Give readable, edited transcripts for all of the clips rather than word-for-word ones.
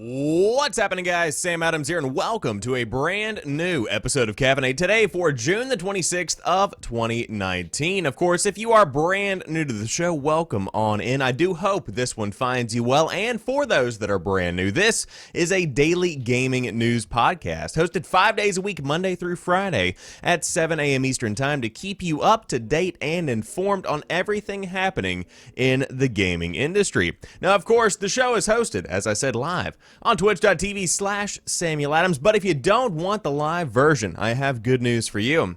What's happening, guys? Sam Adams here, and welcome to a brand new episode of Caffeinate today for June the 26th of 2019. Of course, if you are brand new to the show, welcome on in. I do hope this one finds you well, and for those that are brand new, this is a daily gaming news podcast hosted 5 days a week, Monday through Friday at 7 a.m. Eastern Time to keep you up to date and informed on everything happening in the gaming industry. Now, of course, the show is hosted, as I said, live on twitch.tv/Samuel Adams, but if you don't want the live version, I have good news for you.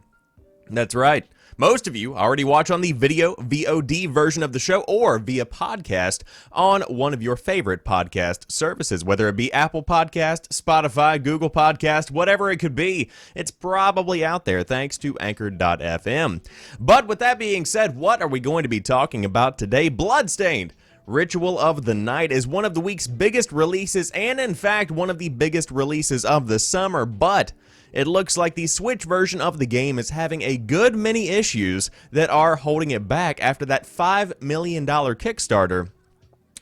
That's right. Most of you already watch on the video VOD version of the show or via podcast on one of your favorite podcast services, whether it be Apple Podcast, Spotify, Google Podcast, whatever it could be. It's probably out there thanks to Anchor.fm. But with that being said, what are we going to be talking about today? Bloodstained Ritual of the Night is one of the week's biggest releases, and in fact one of the biggest releases of the summer, but it looks like the Switch version of the game is having a good many issues that are holding it back after that $5 million Kickstarter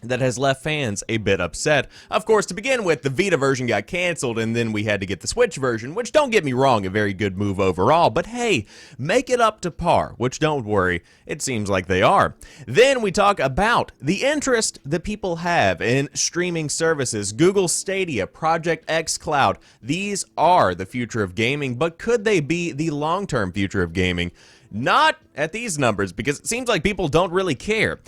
that has left fans a bit upset. Of course, to begin with, the Vita version got canceled, and then we had to get the Switch version, which, don't get me wrong, a very good move overall, but hey, make it up to par, which, don't worry, it seems like they are. Then we talk about the interest that people have in streaming services. Google Stadia, Project xCloud, these are the future of gaming, but could they be the long-term future of gaming? Not at these numbers, because it seems like people don't really care.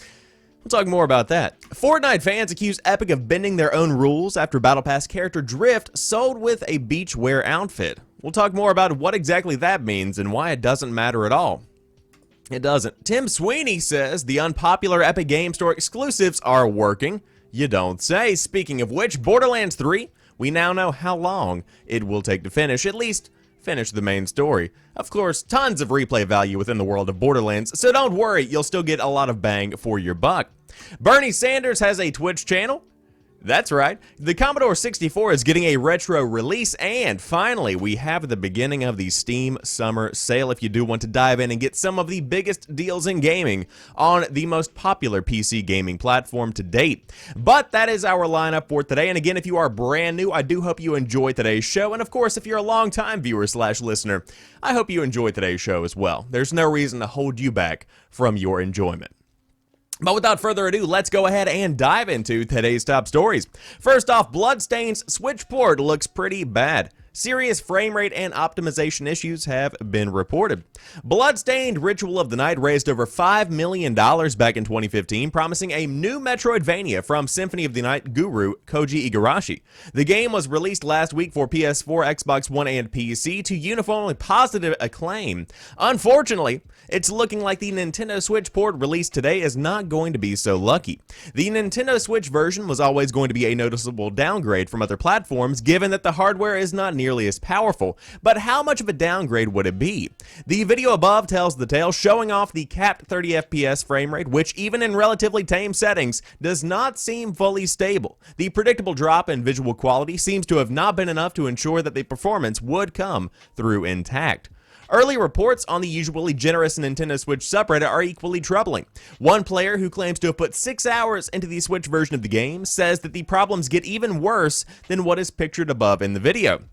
We'll talk more about that. Fortnite fans accuse Epic of bending their own rules after Battle Pass character Drift sold with a beachwear outfit. We'll talk more about what exactly that means and why it doesn't matter at all. It doesn't. Tim Sweeney says the unpopular Epic Game Store exclusives are working. You don't say. Speaking of which, Borderlands 3, we now know how long it will take to finish, at least finish the main story. Of course, tons of replay value within the world of Borderlands, so don't worry, you'll still get a lot of bang for your buck. Bernie Sanders has a Twitch channel. That's right, the Commodore 64 is getting a retro release, and finally, we have the beginning of the Steam Summer Sale if you do want to dive in and get some of the biggest deals in gaming on the most popular PC gaming platform to date. But that is our lineup for today, and again, if you are brand new, I do hope you enjoy today's show, and of course, if you're a long-time viewer/listener, I hope you enjoy today's show as well. There's no reason to hold you back from your enjoyment. But without further ado, let's go ahead and dive into today's top stories. First off, Bloodstained Switch port looks pretty bad. Serious frame rate and optimization issues have been reported. Bloodstained Ritual of the Night raised over $5 million back in 2015, promising a new Metroidvania from Symphony of the Night guru Koji Igarashi. The game was released last week for PS4, Xbox One, and PC to uniformly positive acclaim. Unfortunately, it's looking like the Nintendo Switch port released today is not going to be so lucky. The Nintendo Switch version was always going to be a noticeable downgrade from other platforms, given that the hardware is not nearly as powerful, but how much of a downgrade would it be? The video above tells the tale, showing off the capped 30 FPS frame rate, which even in relatively tame settings does not seem fully stable. The predictable drop in visual quality seems to have not been enough to ensure that the performance would come through intact. Early reports on the usually generous Nintendo Switch subreddit are equally troubling. One player who claims to have put 6 hours into the Switch version of the game says that the problems get even worse than what is pictured above in the video.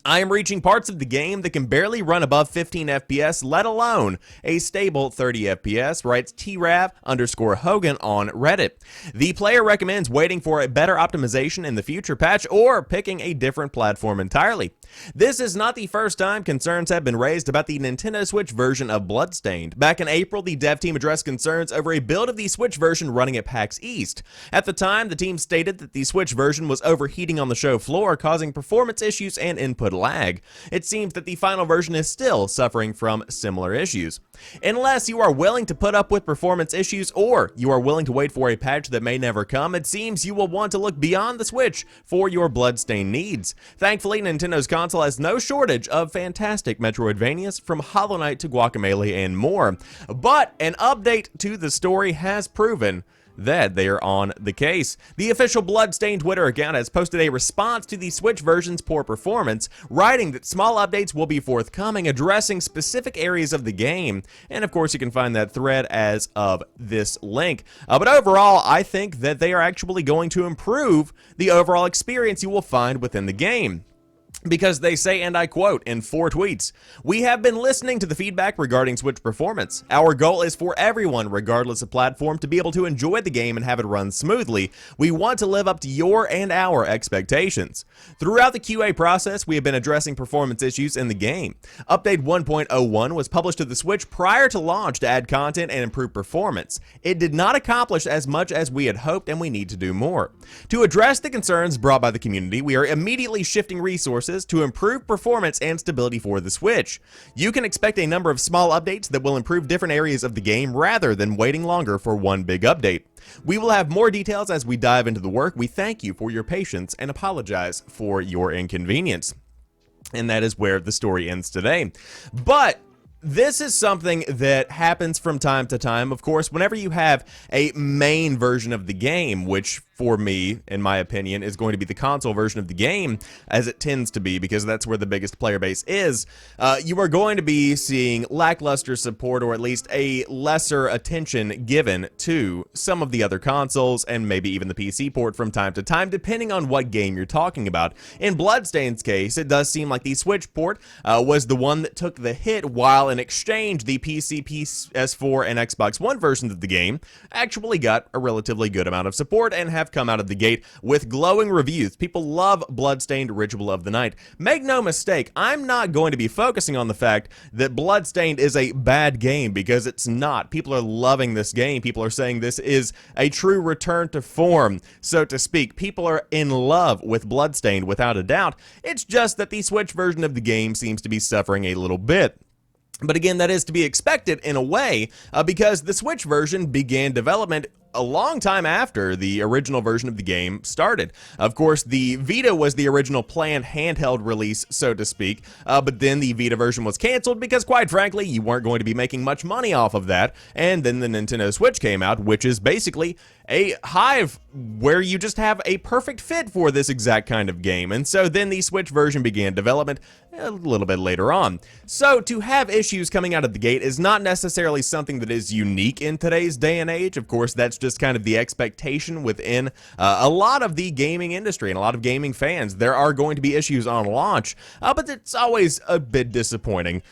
I am reaching parts of the game that can barely run above 15 FPS, let alone a stable 30 FPS, writes TRAV_Hogan on Reddit. The player recommends waiting for a better optimization in the future patch or picking a different platform entirely. This is not the first time concerns have been raised about the Nintendo Switch version of Bloodstained. Back in April, the dev team addressed concerns over a build of the Switch version running at PAX East. At the time, the team stated that the Switch version was overheating on the show floor, causing performance issues and input lag. It seems that the final version is still suffering from similar issues. Unless you are willing to put up with performance issues or you are willing to wait for a patch that may never come, it seems you will want to look beyond the Switch for your Bloodstained needs. Thankfully, Nintendo's console has no shortage of fantastic Metroidvanias, from Hollow Knight to Guacamelee and more. But an update to the story has proven that they are on the case. The official Bloodstained Twitter account has posted a response to the Switch version's poor performance, writing that small updates will be forthcoming, addressing specific areas of the game. And of course, you can find that thread as of this link. But overall, I think that they are actually going to improve the overall experience you will find within the game. Because they say, and I quote in 4 tweets, "We have been listening to the feedback regarding Switch performance. Our goal is for everyone, regardless of platform, to be able to enjoy the game and have it run smoothly. We want to live up to your and our expectations. Throughout the QA process, we have been addressing performance issues in the game. Update 1.01 was published to the Switch prior to launch to add content and improve performance. It did not accomplish as much as we had hoped, and we need to do more. To address the concerns brought by the community, we are immediately shifting resources to improve performance and stability for the Switch. You can expect a number of small updates that will improve different areas of the game rather than waiting longer for one big update. We will have more details as we dive into the work. We thank you for your patience and apologize for your inconvenience." And that is where the story ends today. But this is something that happens from time to time. Of course, whenever you have a main version of the game, which for me, in my opinion, is going to be the console version of the game, as it tends to be, because that's where the biggest player base is, you are going to be seeing lackluster support, or at least a lesser attention given to some of the other consoles, and maybe even the PC port from time to time, depending on what game you're talking about. In Bloodstained's case, it does seem like the Switch port was the one that took the hit, while in exchange, the PC, PS4, and Xbox One versions of the game actually got a relatively good amount of support and have come out of the gate with glowing reviews. People love Bloodstained Ritual of the Night. Make no mistake, I'm not going to be focusing on the fact that Bloodstained is a bad game, because it's not. People are loving this game. People are saying this is a true return to form, so to speak. People are in love with Bloodstained without a doubt. It's just that the Switch version of the game seems to be suffering a little bit. But again, that is to be expected in a way, because the Switch version began development a long time after the original version of the game started. Of course, the Vita was the original planned handheld release, so to speak, but then the Vita version was canceled because, quite frankly, you weren't going to be making much money off of that, and then the Nintendo Switch came out, which is basically a hive where you just have a perfect fit for this exact kind of game. And so then the Switch version began development a little bit later on. So to have issues coming out of the gate is not necessarily something that is unique in today's day and age. Of course, that's just kind of the expectation within a lot of the gaming industry and a lot of gaming fans. There are going to be issues on launch, but it's always a bit disappointing.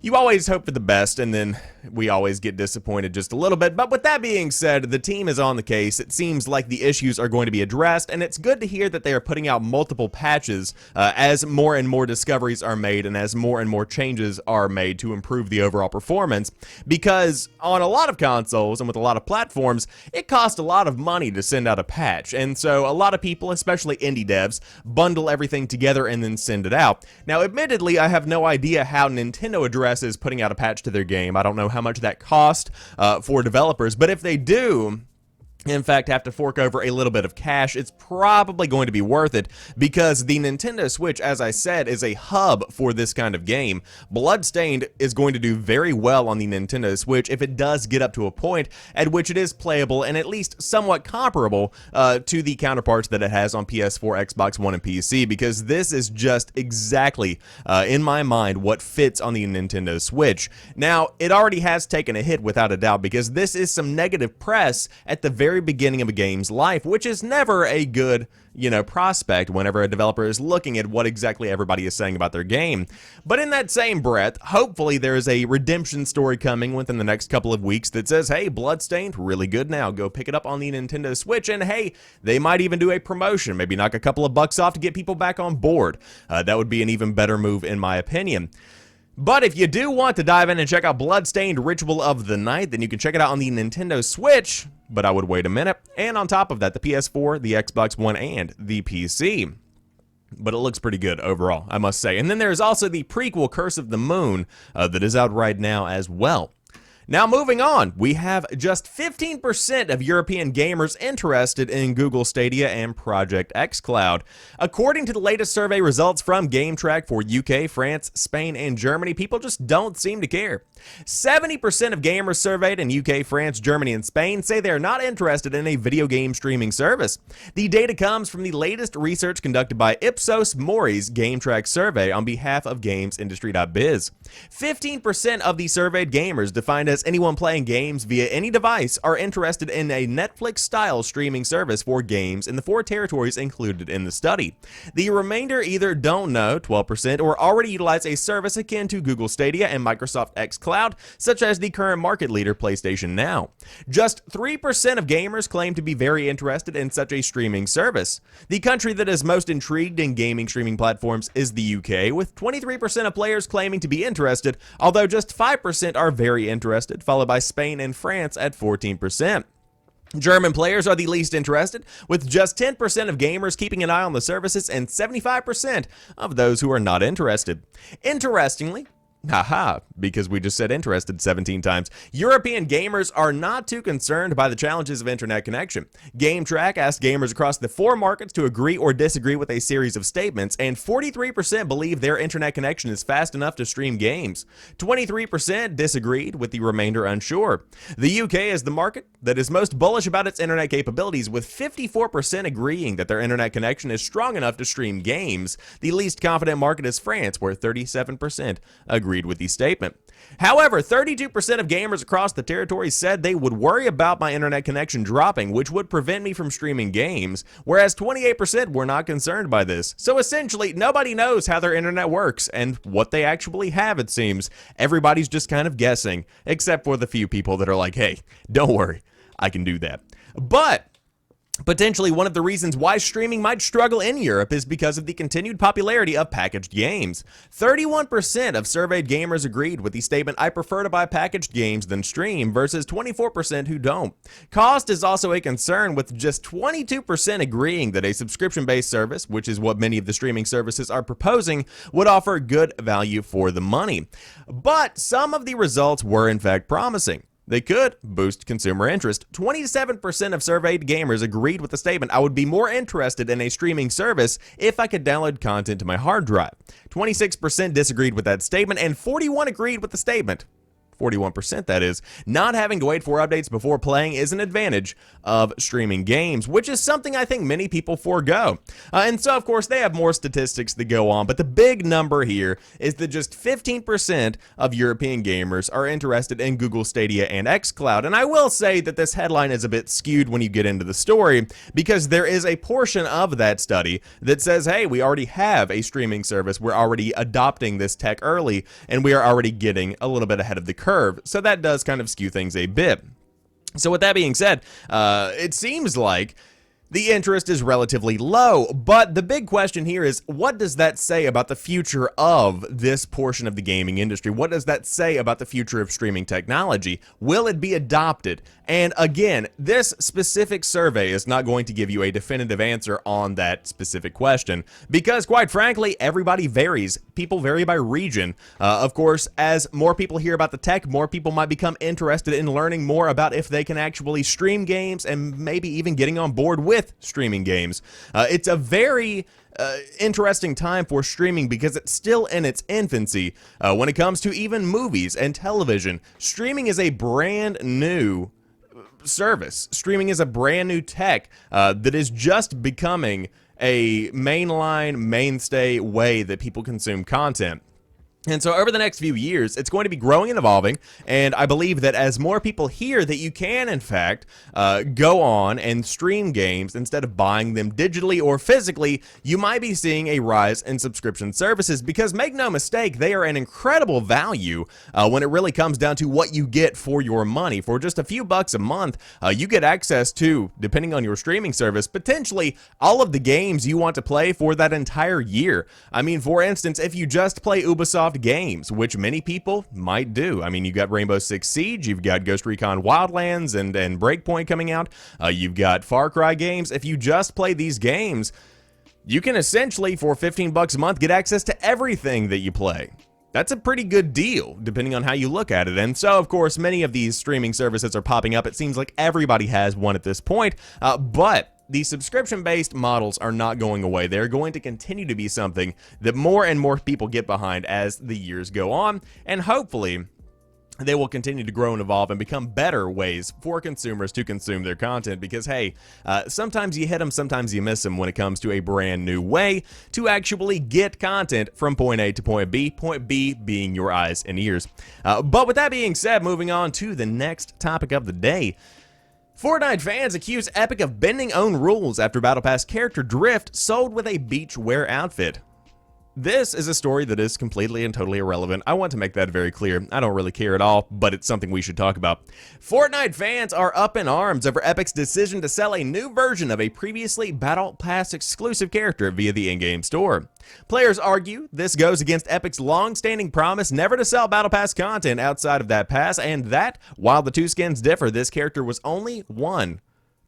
You always hope for the best, and then we always get disappointed just a little bit. But with that being said, the team is on the case. It seems like the issues are going to be addressed, and it's good to hear that they are putting out multiple patches as more and more discoveries are made and as more and more changes are made to improve the overall performance. Because on a lot of consoles and with a lot of platforms, it costs a lot of money to send out a patch. And so a lot of people, especially indie devs, bundle everything together and then send it out. Now, admittedly, I have no idea how Nintendo addresses putting out a patch to their game. I don't know how much that cost for developers, but if they do, in fact, have to fork over a little bit of cash, it's probably going to be worth it, because the Nintendo Switch, as I said, is a hub for this kind of game. Bloodstained is going to do very well on the Nintendo Switch if it does get up to a point at which it is playable and at least somewhat comparable to the counterparts that it has on PS4, Xbox One, and PC, because this is just exactly, in my mind, what fits on the Nintendo Switch. Now, it already has taken a hit without a doubt, because this is some negative press at the very beginning of a game's life, which is never a good, prospect whenever a developer is looking at what exactly everybody is saying about their game. But in that same breath, hopefully there is a redemption story coming within the next couple of weeks that says, hey, Bloodstained, really good now, go pick it up on the Nintendo Switch, and hey, they might even do a promotion, maybe knock a couple of bucks off to get people back on board. That would be an even better move in my opinion. But if you do want to dive in and check out Bloodstained Ritual of the Night, then you can check it out on the Nintendo Switch, but I would wait a minute. And on top of that, the PS4, the Xbox One, and the PC. But it looks pretty good overall, I must say. And then there's also the prequel, Curse of the Moon, that is out right now as well. Now moving on, we have just 15% of European gamers interested in Google Stadia and Project xCloud. According to the latest survey results from GameTrack for UK, France, Spain, and Germany, people just don't seem to care. 70% of gamers surveyed in UK, France, Germany, and Spain say they are not interested in a video game streaming service. The data comes from the latest research conducted by Ipsos Mori's GameTrack survey on behalf of GamesIndustry.biz. 15% of the surveyed gamers defined as anyone playing games via any device are interested in a Netflix-style streaming service for games in the 4 territories included in the study. The remainder either don't know, 12%, or already utilize a service akin to Google Stadia and Microsoft xCloud, such as the current market leader PlayStation Now. Just 3% of gamers claim to be very interested in such a streaming service. The country that is most intrigued in gaming streaming platforms is the UK, with 23% of players claiming to be interested, although just 5% are very interested, followed by Spain and France at 14%. German players are the least interested, with just 10% of gamers keeping an eye on the services and 75% of those who are not interested. Interestingly, because we just said interested 17 times. European gamers are not too concerned by the challenges of internet connection. GameTrack asked gamers across the 4 markets to agree or disagree with a series of statements, and 43% believe their internet connection is fast enough to stream games. 23% disagreed, with the remainder unsure. The UK is the market that is most bullish about its internet capabilities, with 54% agreeing that their internet connection is strong enough to stream games. The least confident market is France, where 37% agreed with the statement. However, 32% of gamers across the territory said they would worry about my internet connection dropping, which would prevent me from streaming games, whereas 28% were not concerned by this. So essentially, nobody knows how their internet works and what they actually have, it seems. Everybody's just kind of guessing, except for the few people that are like, hey, don't worry, I can do that. But potentially one of the reasons why streaming might struggle in Europe is because of the continued popularity of packaged games. 31% of surveyed gamers agreed with the statement, I prefer to buy packaged games than stream, versus 24% who don't. Cost is also a concern, with just 22% agreeing that a subscription-based service, which is what many of the streaming services are proposing, would offer good value for the money. But some of the results were in fact promising. They could boost consumer interest. 27% of surveyed gamers agreed with the statement, I would be more interested in a streaming service if I could download content to my hard drive. 26% disagreed with that statement, and 41% agreed with the statement. 41%, that is. Not having to wait for updates before playing is an advantage of streaming games, which is something I think many people forego. And so, of course, they have more statistics that go on, but the big number here is that just 15% of European gamers are interested in Google Stadia and xCloud. And I will say that this headline is a bit skewed when you get into the story, because there is a portion of that study that says, hey, we already have a streaming service, we're already adopting this tech early, and we are already getting a little bit ahead of the curve, so that does kind of skew things a bit. So with that being said, it seems like the interest is relatively low, but the big question here is, what does that say about the future of this portion of the gaming industry? What does that say about the future of streaming technology? Will it be adopted? And again, this specific survey is not going to give you a definitive answer on that specific question, because quite frankly, everybody varies. People vary by region. Of course, as more people hear about the tech, more people might become interested in learning more about if they can actually stream games and maybe even getting on board with streaming games. It's a very interesting time for streaming because it's still in its infancy when it comes to even movies and television. Streaming is a brand new service. Streaming is a brand new tech that is just becoming a mainstay way that people consume content. And so over the next few years, it's going to be growing and evolving, and I believe that as more people hear that you can, in fact, go on and stream games instead of buying them digitally or physically, you might be seeing a rise in subscription services, because make no mistake, they are an incredible value when it really comes down to what you get for your money. For just a few bucks a month, you get access to, depending on your streaming service, potentially all of the games you want to play for that entire year. I mean, for instance, if you just play Ubisoft games, which many people might do. I mean, you've got Rainbow Six Siege, you've got Ghost Recon Wildlands and Breakpoint coming out, you've got Far Cry games. If you just play these games, you can essentially, for 15 bucks a month, get access to everything that you play. that's a pretty good deal, depending on how you look at it. And so, of course, many of these streaming services are popping up. It seems like everybody has one at this point, but the subscription-based models are not going away. They're going to continue to be something that more and more people get behind as the years go on, and hopefully they will continue to grow and evolve and become better ways for consumers to consume their content because, hey, sometimes you hit them, sometimes you miss them when it comes to a brand new way to actually get content from point A to point B being your eyes and ears. But with that being said, moving on to the next topic of the day. Fortnite fans accuse Epic of bending own rules after Battle Pass character Drift sold with a beachwear outfit. This is a story that is completely and totally irrelevant. I want to make that very clear. I don't really care at all, but it's something we should talk about. Fortnite fans are up in arms over Epic's decision to sell a new version of a previously Battle Pass exclusive character via the in-game store. Players argue this goes against Epic's long-standing promise never to sell Battle Pass content outside of that pass, and that, while the two skins differ, this character was only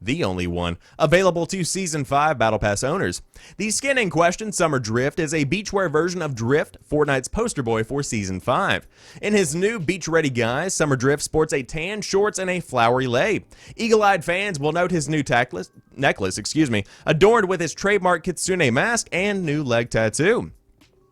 the only one, available to Season 5 Battle Pass owners. The skin in question, Summer Drift, is a beachwear version of Drift, Fortnite's poster boy for Season 5. In his new beach-ready guise, Summer Drift sports a tan shorts and a flowery lei. Eagle-eyed fans will note his new necklace, adorned with his trademark kitsune mask and new leg tattoo.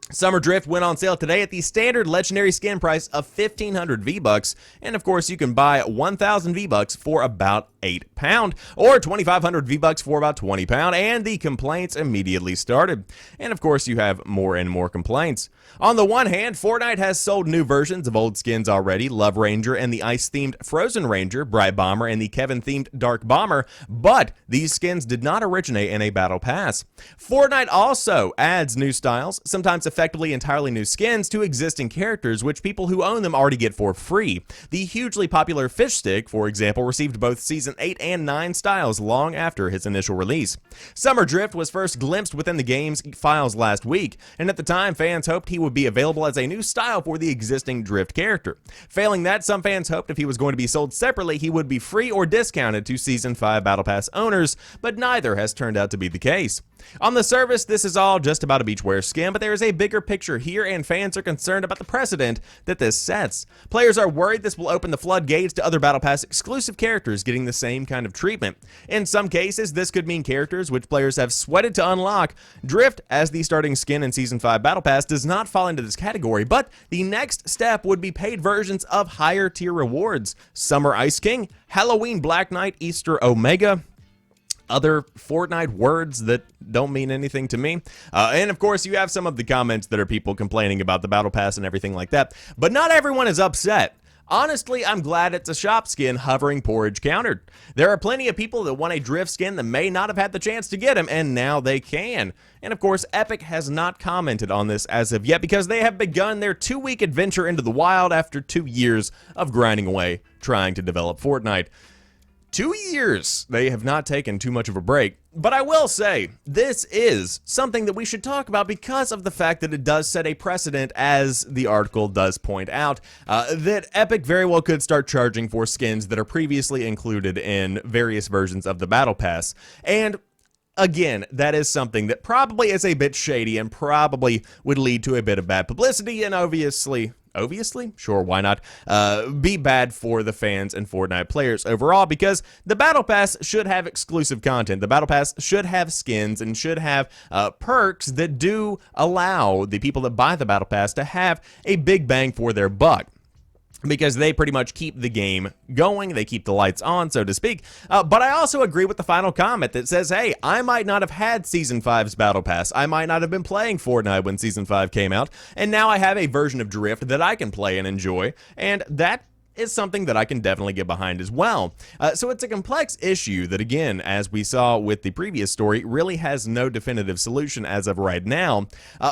Summer Drift went on sale today at the standard legendary skin price of 1,500 V-Bucks, and of course you can buy 1,000 V-Bucks for about £8, or 2,500 V-Bucks for about £20, and the complaints immediately started. And of course you have more and more complaints. On the one hand, Fortnite has sold new versions of old skins already, Love Ranger and the ice-themed Frozen Ranger, Bright Bomber and the Kevin-themed Dark Bomber, but these skins did not originate in a Battle Pass. Fortnite also adds new styles, sometimes effectively entirely new skins, to existing characters, which people who own them already get for free. The hugely popular Fish Stick, for example, received both Season 8 and 9 styles long after his initial release. Summer Drift was first glimpsed within the game's files last week, and at the time fans hoped he would be available as a new style for the existing Drift character. Failing that, some fans hoped if he was going to be sold separately, he would be free or discounted to Season 5 Battle Pass owners, but neither has turned out to be the case. On the surface, this is all just about a beachwear skin, but there is a bigger picture here, and fans are concerned about the precedent that this sets. Players are worried this will open the floodgates to other Battle Pass exclusive characters getting the same kind of treatment. In some cases, this could mean characters which players have sweated to unlock. Drift, as the starting skin in Season 5 Battle Pass, does not fall into this category, but the next step would be paid versions of higher tier rewards. Summer Ice King, Halloween Black Knight, Easter Omega, other Fortnite words that don't mean anything to me. And of course, you have some of the comments that are people complaining about the Battle Pass and everything like that. But not everyone is upset. Honestly, I'm glad it's a shop skin hovering porridge countered. There are plenty of people that want a Drift skin that may not have had the chance to get him, and now they can. And of course, Epic has not commented on this as of yet because they have begun their 2-week adventure into the wild after 2 years of grinding away trying to develop Fortnite. 2 years! They have not taken too much of a break. But I will say, this is something that we should talk about because of the fact that it does set a precedent, as the article does point out, that Epic very well could start charging for skins that are previously included in various versions of the Battle Pass. And again, that is something that probably is a bit shady and probably would lead to a bit of bad publicity and obviously, sure, why not, be bad for the fans and Fortnite players overall, because the Battle Pass should have exclusive content. The Battle Pass should have skins and should have perks that do allow the people that buy the Battle Pass to have a big bang for their buck, because they pretty much keep the game going, they keep the lights on, so to speak. But I also agree with the final comment that says, hey, I might not have had Season 5's Battle Pass, I might not have been playing Fortnite when Season 5 came out, and now I have a version of Drift that I can play and enjoy, and that is something that I can definitely get behind as well. So it's a complex issue that, again, as we saw with the previous story, really has no definitive solution as of right now.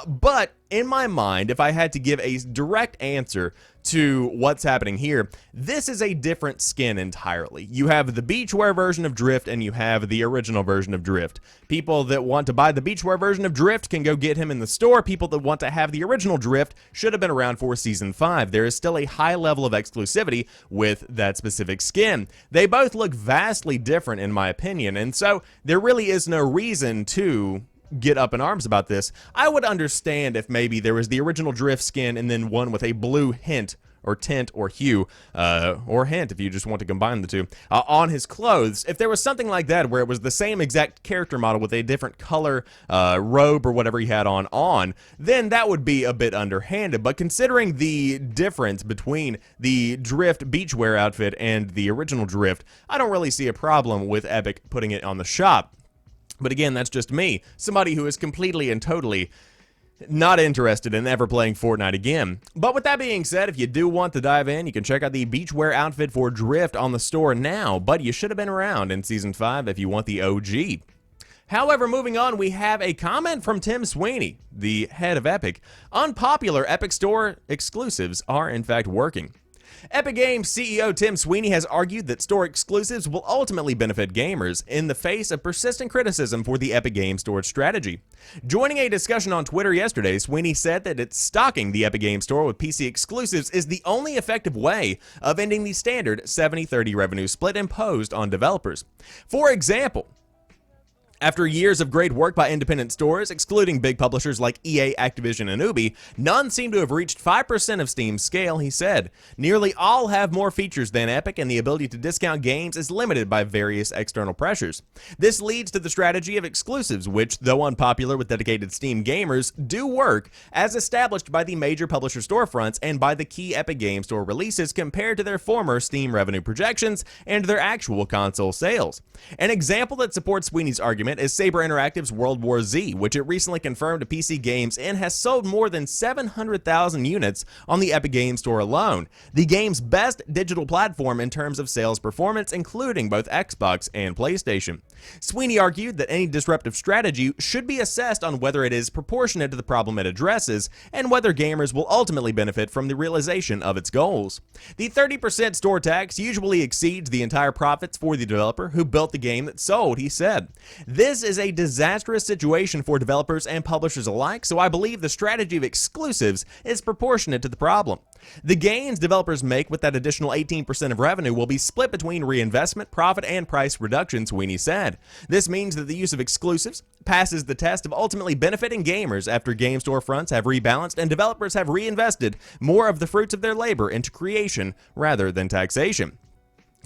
But in my mind, if I had to give a direct answer to what's happening here, this is a different skin entirely. You have the beachwear version of Drift and you have the original version of Drift. People that want to buy the beachwear version of Drift can go get him in the store. People that want to have the original Drift should have been around for Season 5. There is still a high level of exclusivity with that specific skin. They both look vastly different in my opinion, and so there really is no reason to get up in arms about this. I would understand if maybe there was the original Drift skin and then one with a blue hint or tint or hue, or hint if you just want to combine the two, on his clothes. If there was something like that where it was the same exact character model with a different color robe or whatever he had on, then that would be a bit underhanded. But considering the difference between the Drift beachwear outfit and the original Drift, I don't really see a problem with Epic putting it on the shop. But again, that's just me, somebody who is completely and totally not interested in ever playing Fortnite again. But with that being said, if you do want to dive in, you can check out the beachwear outfit for Drift on the store now, but you should have been around in Season 5 if you want the OG. However, moving on, we have a comment from Tim Sweeney, the head of Epic. Unpopular Epic Store exclusives are in fact working. Epic Games CEO Tim Sweeney has argued that store exclusives will ultimately benefit gamers in the face of persistent criticism for the Epic Games Store strategy. Joining a discussion on Twitter yesterday, Sweeney said that it's stocking the Epic Games Store with PC exclusives is the only effective way of ending the standard 70-30 revenue split imposed on developers. For example, after years of great work by independent stores, excluding big publishers like EA, Activision, and Ubi, none seem to have reached 5% of Steam's scale, he said. Nearly all have more features than Epic, and the ability to discount games is limited by various external pressures. This leads to the strategy of exclusives, which, though unpopular with dedicated Steam gamers, do work, as established by the major publisher storefronts and by the key Epic Games Store releases compared to their former Steam revenue projections and their actual console sales. An example that supports Sweeney's argument is Saber Interactive's World War Z, which it recently confirmed to PC games and has sold more than 700,000 units on the Epic Games Store alone, the game's best digital platform in terms of sales performance, including both Xbox and PlayStation. Sweeney argued that any disruptive strategy should be assessed on whether it is proportionate to the problem it addresses and whether gamers will ultimately benefit from the realization of its goals. The 30% store tax usually exceeds the entire profits for the developer who built the game that sold, he said. This is a disastrous situation for developers and publishers alike, so I believe the strategy of exclusives is proportionate to the problem. The gains developers make with that additional 18% of revenue will be split between reinvestment, profit, and price reduction, Sweeney said. This means that the use of exclusives passes the test of ultimately benefiting gamers after game storefronts have rebalanced and developers have reinvested more of the fruits of their labor into creation rather than taxation.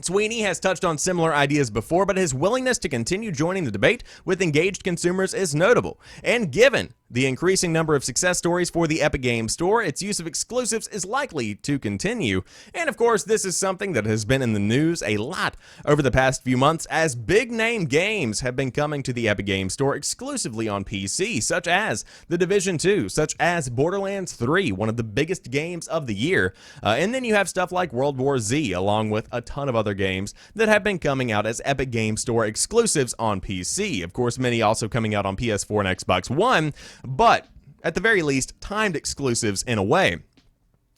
Sweeney has touched on similar ideas before, but his willingness to continue joining the debate with engaged consumers is notable. And given the increasing number of success stories for the Epic Games Store, its use of exclusives is likely to continue. And of course, this is something that has been in the news a lot over the past few months as big-name games have been coming to the Epic Games Store exclusively on PC, such as The Division 2, such as Borderlands 3, one of the biggest games of the year. And then you have stuff like World War Z, along with a ton of other games that have been coming out as Epic Games Store exclusives on PC. Of course, many also coming out on PS4 and Xbox One, but at the very least, timed exclusives in a way.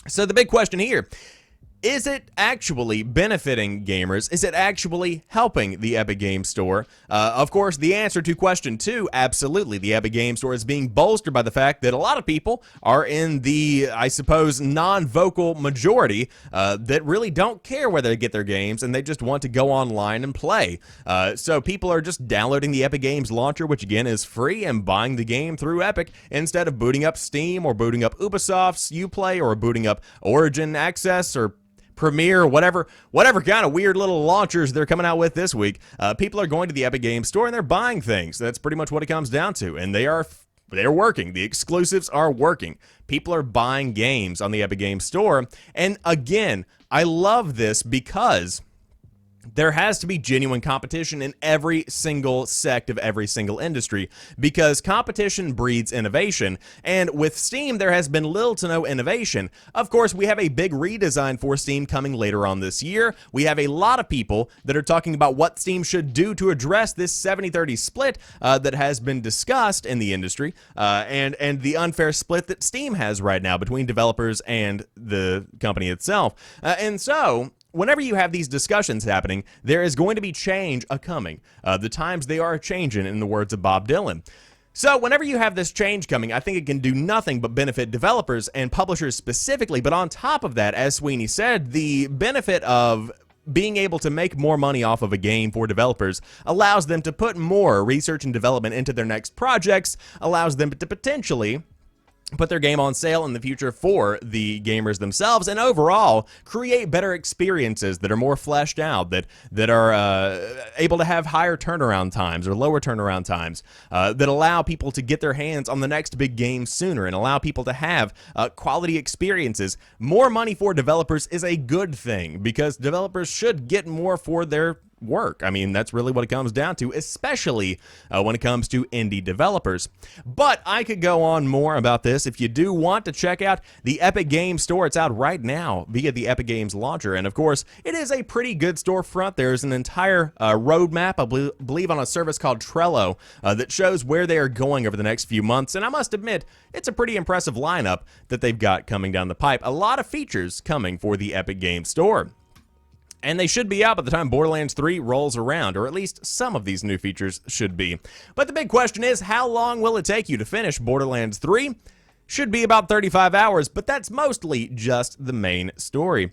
So the big question here, is it actually benefiting gamers? Is it actually helping the Epic Games Store? Of course, the answer to question 2, absolutely. The Epic Games Store is being bolstered by the fact that a lot of people are in the, I suppose, non-vocal majority that really don't care where they get their games and they just want to go online and play. So people are just downloading the Epic Games launcher, which again is free, and buying the game through Epic instead of booting up Steam or booting up Ubisoft's Uplay or booting up Origin Access or Premiere, whatever kind of weird little launchers they're coming out with this week. People are going to the Epic Games Store and they're buying things. That's pretty much what it comes down to. And they're working. The exclusives are working. People are buying games on the Epic Games Store. And again, I love this because there has to be genuine competition in every single sect of every single industry, because competition breeds innovation, and with Steam there has been little to no innovation. Of course, we have a big redesign for Steam coming later on this year. We have a lot of people that are talking about what Steam should do to address this 70-30 split that has been discussed in the industry, and the unfair split that Steam has right now between developers and the company itself. And so whenever you have these discussions happening, there is going to be change a-coming. The times they are changing, in the words of Bob Dylan. So whenever you have this change coming, I think it can do nothing but benefit developers and publishers specifically. But on top of that, as Sweeney said, the benefit of being able to make more money off of a game for developers allows them to put more research and development into their next projects, allows them to potentially put their game on sale in the future for the gamers themselves, and overall create better experiences that are more fleshed out, that are able to have higher turnaround times or lower turnaround times, that allow people to get their hands on the next big game sooner and allow people to have quality experiences. More money for developers is a good thing because developers should get more for their work. I mean, that's really what it comes down to, especially when it comes to indie developers. But I could go on more about this. If you do want to check out the Epic Games Store, it's out right now via the Epic Games launcher. And of course, it is a pretty good storefront. There's an entire roadmap, I believe, on a service called Trello that shows where they are going over the next few months. And I must admit, it's a pretty impressive lineup that they've got coming down the pipe. A lot of features coming for the Epic Games Store. And they should be out by the time Borderlands 3 rolls around, or at least some of these new features should be. But the big question is, how long will it take you to finish Borderlands 3? Should be about 35 hours, but that's mostly just the main story.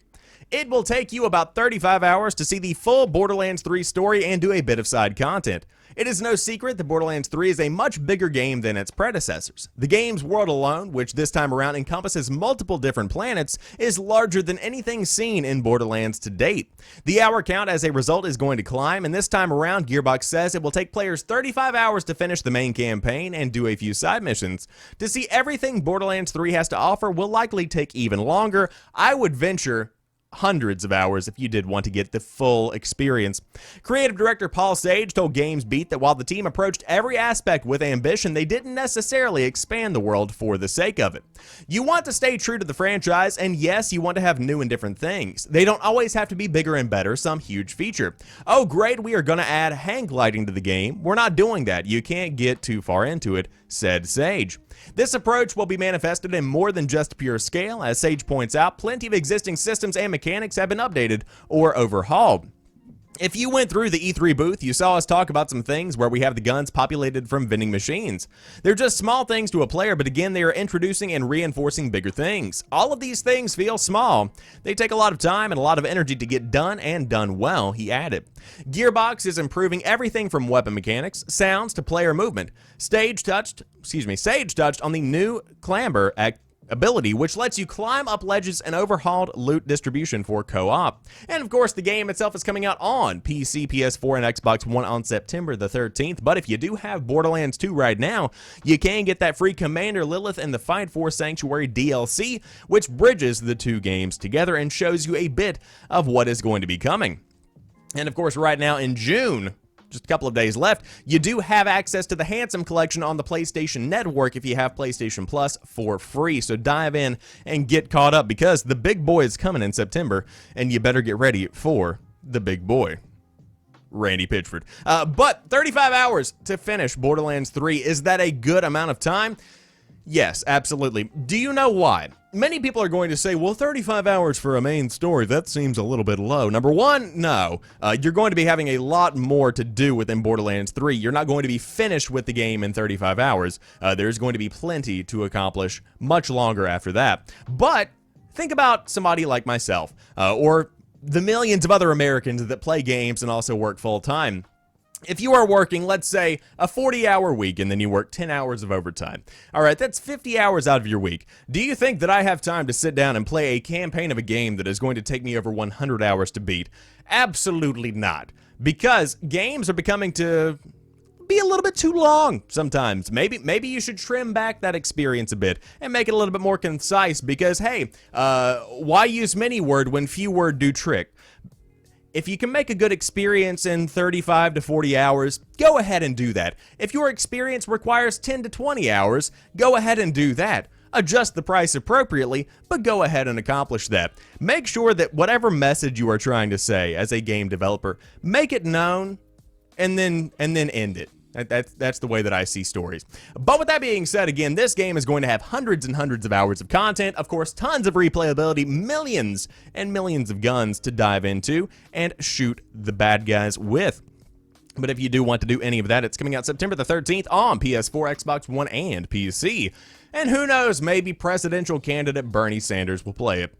It will take you about 35 hours to see the full Borderlands 3 story and do a bit of side content. It is no secret that Borderlands 3 is a much bigger game than its predecessors. The game's world alone, which this time around encompasses multiple different planets, is larger than anything seen in Borderlands to date. The hour count as a result is going to climb, and this time around, Gearbox says it will take players 35 hours to finish the main campaign and do a few side missions. To see everything Borderlands 3 has to offer will likely take even longer. I would venture hundreds of hours if you did want to get the full experience. Creative director Paul Sage told GamesBeat that while the team approached every aspect with ambition, they didn't necessarily expand the world for the sake of it. You want to stay true to the franchise, and yes, you want to have new and different things. They don't always have to be bigger and better, some huge feature. Oh great, we are going to add hang gliding to the game. We're not doing that. You can't get too far into it, said Sage. This approach will be manifested in more than just pure scale. As Sage points out, plenty of existing systems and mechanics have been updated or overhauled. If you went through the E3 booth, you saw us talk about some things where we have the guns populated from vending machines. They're just small things to a player, but again, they are introducing and reinforcing bigger things. All of these things feel small. They take a lot of time and a lot of energy to get done, and done well, he added. Gearbox is improving everything from weapon mechanics, sounds, to player movement. Sage touched on the new Clamber ability, which lets you climb up ledges and overhauled loot distribution for co-op. And of course, the game itself is coming out on PC, PS4, and Xbox One on September the 13th, but if you do have Borderlands 2 right now, you can get that free Commander Lilith and the Fight for Sanctuary DLC, which bridges the two games together and shows you a bit of what is going to be coming. And of course, right now in June, just a couple of days left, you do have access to the Handsome Collection on the PlayStation Network if you have PlayStation Plus for free. So dive in and get caught up because the big boy is coming in September, and you better get ready for the big boy. Randy Pitchford. But 35 hours to finish Borderlands 3, is that a good amount of time? Yes, absolutely. Do you know why? Many people are going to say, well, 35 hours for a main story, that seems a little bit low. Number one, no. You're going to be having a lot more to do within Borderlands 3. You're not going to be finished with the game in 35 hours. There's going to be plenty to accomplish much longer after that. But think about somebody like myself, or the millions of other Americans that play games and also work full-time. If you are working, let's say, a 40-hour week and then you work 10 hours of overtime. All right, that's 50 hours out of your week. Do you think that I have time to sit down and play a campaign of a game that is going to take me over 100 hours to beat? Absolutely not. Because games are becoming to be a little bit too long sometimes. Maybe you should trim back that experience a bit and make it a little bit more concise because, hey, why use many word when few word do trick? If you can make a good experience in 35 to 40 hours, go ahead and do that. If your experience requires 10 to 20 hours, go ahead and do that. Adjust the price appropriately, but go ahead and accomplish that. Make sure that whatever message you are trying to say as a game developer, make it known and then end it. That's the way that I see stories. But with that being said, again, this game is going to have hundreds and hundreds of hours of content, of course, tons of replayability, millions and millions of guns to dive into and shoot the bad guys with. But if you do want to do any of that, it's coming out September the 13th on PS4, Xbox One, and PC. And who knows, maybe presidential candidate Bernie Sanders will play it.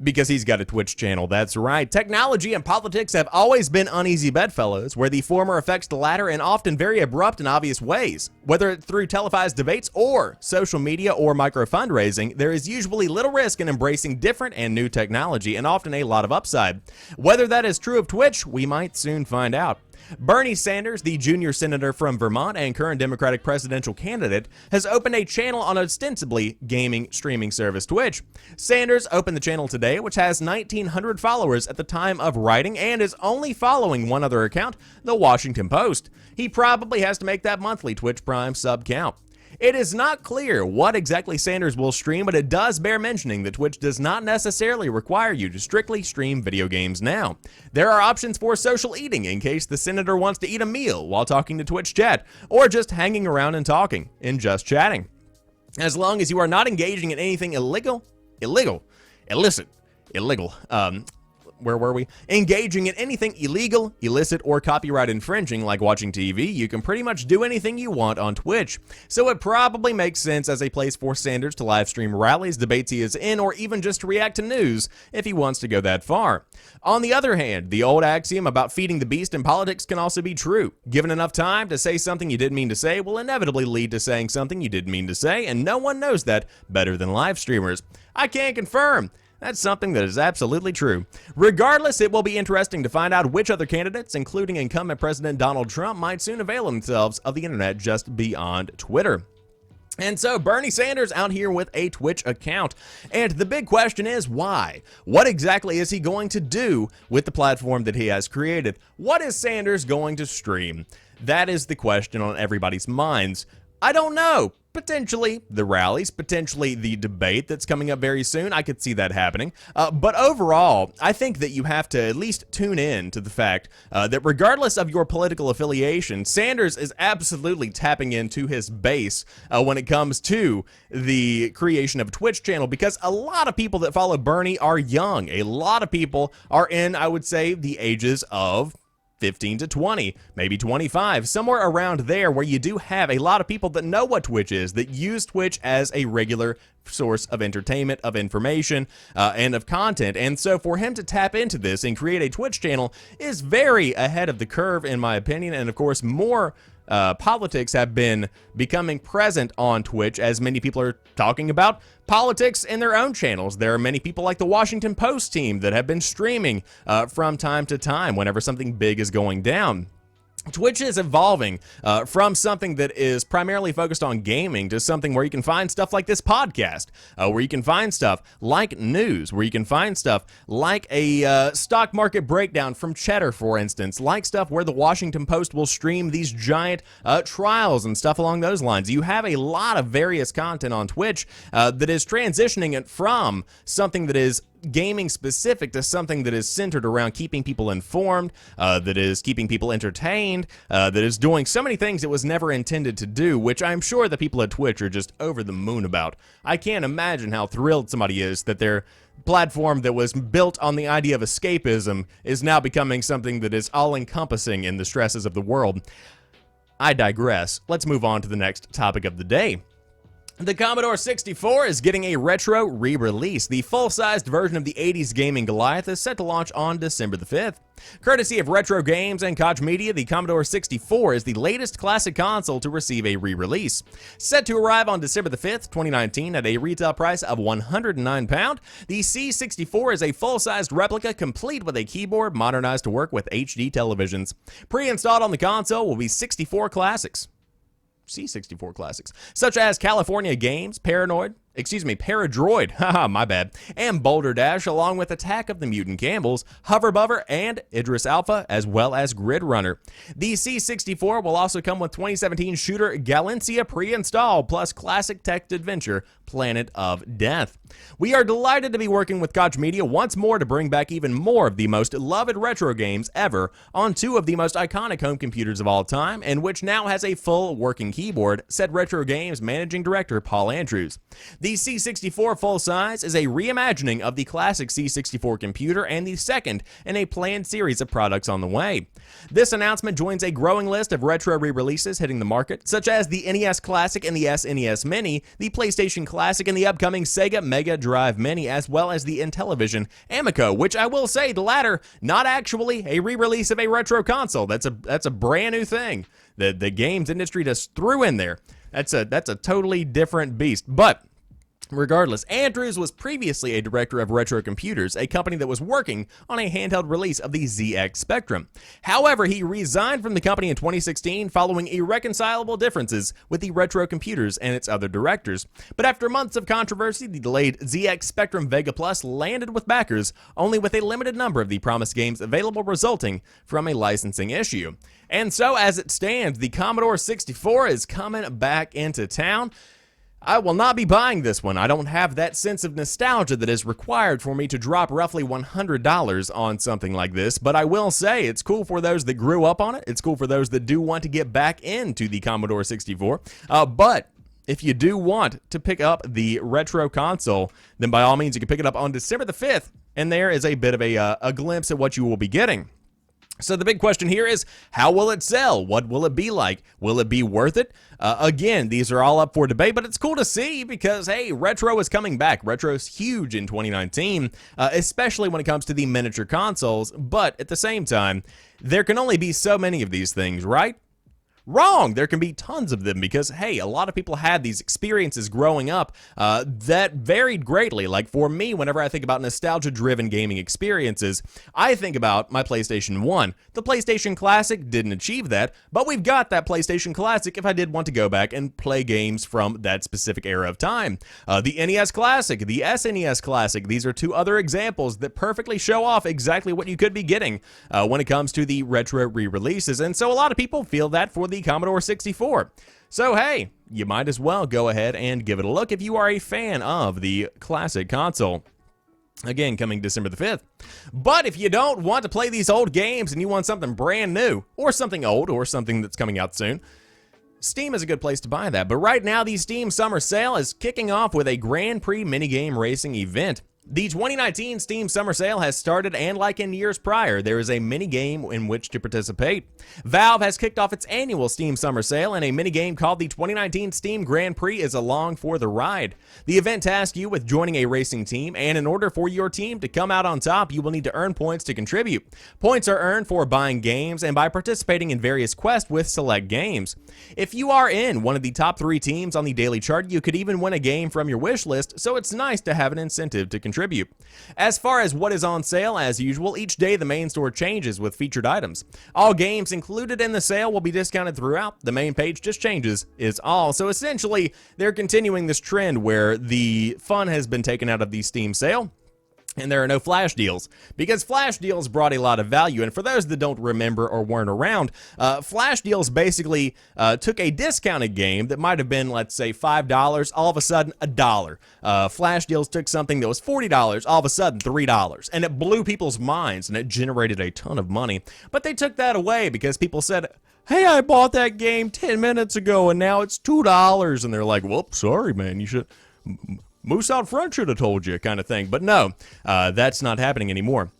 Because he's got a Twitch channel, that's right. Technology and politics have always been uneasy bedfellows, where the former affects the latter in often very abrupt and obvious ways. Whether it's through televised debates or social media or micro fundraising, there is usually little risk in embracing different and new technology, and often a lot of upside. Whether that is true of Twitch, we might soon find out. Bernie Sanders, the junior senator from Vermont and current Democratic presidential candidate, has opened a channel on ostensibly gaming streaming service Twitch. Sanders opened the channel today, which has 1,900 followers at the time of writing and is only following one other account, the Washington Post. He probably has to make that monthly Twitch Prime sub count. It is not clear what exactly Sanders will stream, but it does bear mentioning that Twitch does not necessarily require you to strictly stream video games now. There are options for social eating in case the senator wants to eat a meal while talking to Twitch chat, or just hanging around and talking, and just chatting. As long as you are not engaging in anything illicit, where were we? Engaging in anything illegal, illicit, or copyright infringing like watching TV, you can pretty much do anything you want on Twitch. So it probably makes sense as a place for Sanders to live stream rallies, debates he is in, or even just to react to news if he wants to go that far. On the other hand, the old axiom about feeding the beast in politics can also be true. Given enough time to say something you didn't mean to say will inevitably lead to saying something you didn't mean to say, and no one knows that better than live streamers. I can't confirm. That's something that is absolutely true. Regardless, it will be interesting to find out which other candidates, including incumbent President Donald Trump, might soon avail themselves of the internet just beyond Twitter. And so Bernie Sanders out here with a Twitch account. And the big question is why? What exactly is he going to do with the platform that he has created? What is Sanders going to stream? That is the question on everybody's minds. I don't know. Potentially the rallies, potentially the debate that's coming up very soon. I could see that happening. But overall, I think that you have to at least tune in to the fact that regardless of your political affiliation, Sanders is absolutely tapping into his base when it comes to the creation of a Twitch channel, because a lot of people that follow Bernie are young. A lot of people are in, I would say, the ages of 15 to 20, maybe 25, somewhere around there, where you do have a lot of people that know what Twitch is, that use Twitch as a regular source of entertainment, of information, and of content. And so for him to tap into this and create a Twitch channel is very ahead of the curve, in my opinion. And of course, more politics have been becoming present on Twitch, as many people are talking about politics in their own channels. There are many people like the Washington Post team that have been streaming from time to time whenever something big is going down. Twitch is evolving from something that is primarily focused on gaming to something where you can find stuff like this podcast, where you can find stuff like news, where you can find stuff like a stock market breakdown from Cheddar, for instance, like stuff where the Washington Post will stream these giant trials and stuff along those lines. You have a lot of various content on Twitch that is transitioning it from something that is gaming specific to something that is centered around keeping people informed, that is keeping people entertained, that is doing so many things it was never intended to do, which I'm sure the people at Twitch are just over the moon about. I can't imagine how thrilled somebody is that their platform that was built on the idea of escapism is now becoming something that is all-encompassing in the stresses of the world. I digress. Let's move on to the next topic of the day. The Commodore 64 is getting a retro re-release. The full-sized version of the 80s gaming Goliath is set to launch on December the 5th. Courtesy of Retro Games and Koch Media, the Commodore 64 is the latest classic console to receive a re-release. Set to arrive on December the 5th, 2019 at a retail price of £109, the C64 is a full-sized replica complete with a keyboard modernized to work with HD televisions. Pre-installed on the console will be 64 classics. C64 classics, such as California Games, Paradroid, haha, my bad, and Boulder Dash, along with Attack of the Mutant Campbells, Hover Bubber, and Idris Alpha, as well as Grid Runner. The C64 will also come with 2017 shooter Galencia pre-installed, plus classic text adventure Planet of Death. We are delighted to be working with Koch Media once more to bring back even more of the most loved retro games ever on two of the most iconic home computers of all time, and which now has a full working keyboard, said Retro Games Managing Director Paul Andrews. The The C64 full-size is a reimagining of the classic C64 computer and the second in a planned series of products on the way. This announcement joins a growing list of retro re-releases hitting the market, such as the NES Classic and the SNES Mini, the PlayStation Classic and the upcoming Sega Mega Drive Mini, as well as the Intellivision Amico, which I will say, the latter, not actually a re-release of a retro console. That's a brand new thing that the games industry just threw in there. That's a totally different beast. But regardless, Andrews was previously a director of Retro Computers, a company that was working on a handheld release of the ZX Spectrum. However, he resigned from the company in 2016 following irreconcilable differences with the Retro Computers and its other directors. But after months of controversy, the delayed ZX Spectrum Vega Plus landed with backers, only with a limited number of the promised games available, resulting from a licensing issue. And so, as it stands, the Commodore 64 is coming back into town. I will not be buying this one. I don't have that sense of nostalgia that is required for me to drop roughly $100 on something like this, but I will say it's cool for those that grew up on it. It's cool for those that do want to get back into the Commodore 64, but if you do want to pick up the retro console, then by all means you can pick it up on December the 5th, and there is a bit of a glimpse at what you will be getting. So the big question here is, how will it sell? What will it be like? Will it be worth it? Again, these are all up for debate, but it's cool to see because, hey, retro is coming back. Retro's huge in 2019, especially when it comes to the miniature consoles, but at the same time, there can only be so many of these things, right? Wrong! There can be tons of them because, hey, a lot of people had these experiences growing up that varied greatly. Like for me, whenever I think about nostalgia-driven gaming experiences, I think about my PlayStation 1. The PlayStation Classic didn't achieve that, but we've got that PlayStation Classic if I did want to go back and play games from that specific era of time. The NES Classic, the SNES Classic, these are two other examples that perfectly show off exactly what you could be getting when it comes to the retro re-releases. And so a lot of people feel that for the Commodore 64. So hey, you might as well go ahead and give it a look if you are a fan of the classic console. Again, coming December the 5th. But if you don't want to play these old games and you want something brand new, or something old, or something that's coming out soon, Steam is a good place to buy that. But right now, the Steam Summer Sale is kicking off with a Grand Prix minigame racing event. The 2019 Steam Summer Sale has started, and like in years prior, there is a minigame in which to participate. Valve has kicked off its annual Steam Summer Sale, and a minigame called the 2019 Steam Grand Prix is along for the ride. The event tasks you with joining a racing team, and in order for your team to come out on top, you will need to earn points to contribute. Points are earned for buying games and by participating in various quests with select games. If you are in one of the top 3 teams on the daily chart, you could even win a game from your wish list, so it's nice to have an incentive to contribute. As far as what is on sale, as usual, each day the main store changes with featured items. All games included in the sale will be discounted throughout. The main page just changes, is all. So essentially, they're continuing this trend where the fun has been taken out of the Steam sale, and there are no flash deals, because flash deals brought a lot of value. And for those that don't remember or weren't around, flash deals basically took a discounted game that might have been, let's say, $5, all of a sudden $1. Flash deals took something that was $40, all of a sudden $3, and it blew people's minds and it generated a ton of money. But they took that away because people said, hey, I bought that game 10 minutes ago and now it's $2, and they're like, whoops, sorry man, you should... Moose out front should have told you, kind of thing. But no, that's not happening anymore.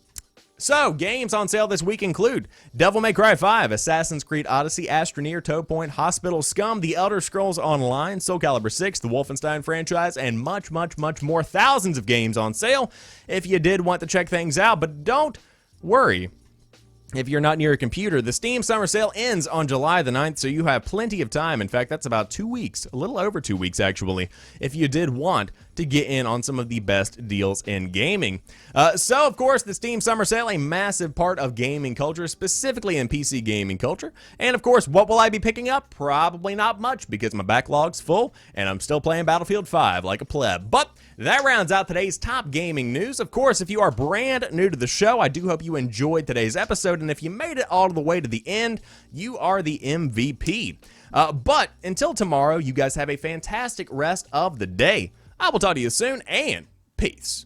So, games on sale this week include Devil May Cry 5, Assassin's Creed Odyssey, Astroneer, Toe Point, Hospital Scum, The Elder Scrolls Online, Soul Calibur 6, the Wolfenstein franchise, and much, much, much more. Thousands of games on sale if you did want to check things out. But don't worry. If you're not near a computer, the Steam Summer Sale ends on July the 9th, so you have plenty of time. In fact, that's about 2 weeks, a little over 2 weeks actually, if you did want to get in on some of the best deals in gaming. So, of course, the Steam Summer Sale, a massive part of gaming culture, specifically in PC gaming culture. And, of course, what will I be picking up? Probably not much, because my backlog's full, and I'm still playing Battlefield 5 like a pleb. But that rounds out today's top gaming news. Of course, if you are brand new to the show, I do hope you enjoyed today's episode, and if you made it all the way to the end, you are the MVP. But until tomorrow, you guys have a fantastic rest of the day. I will talk to you soon, and peace.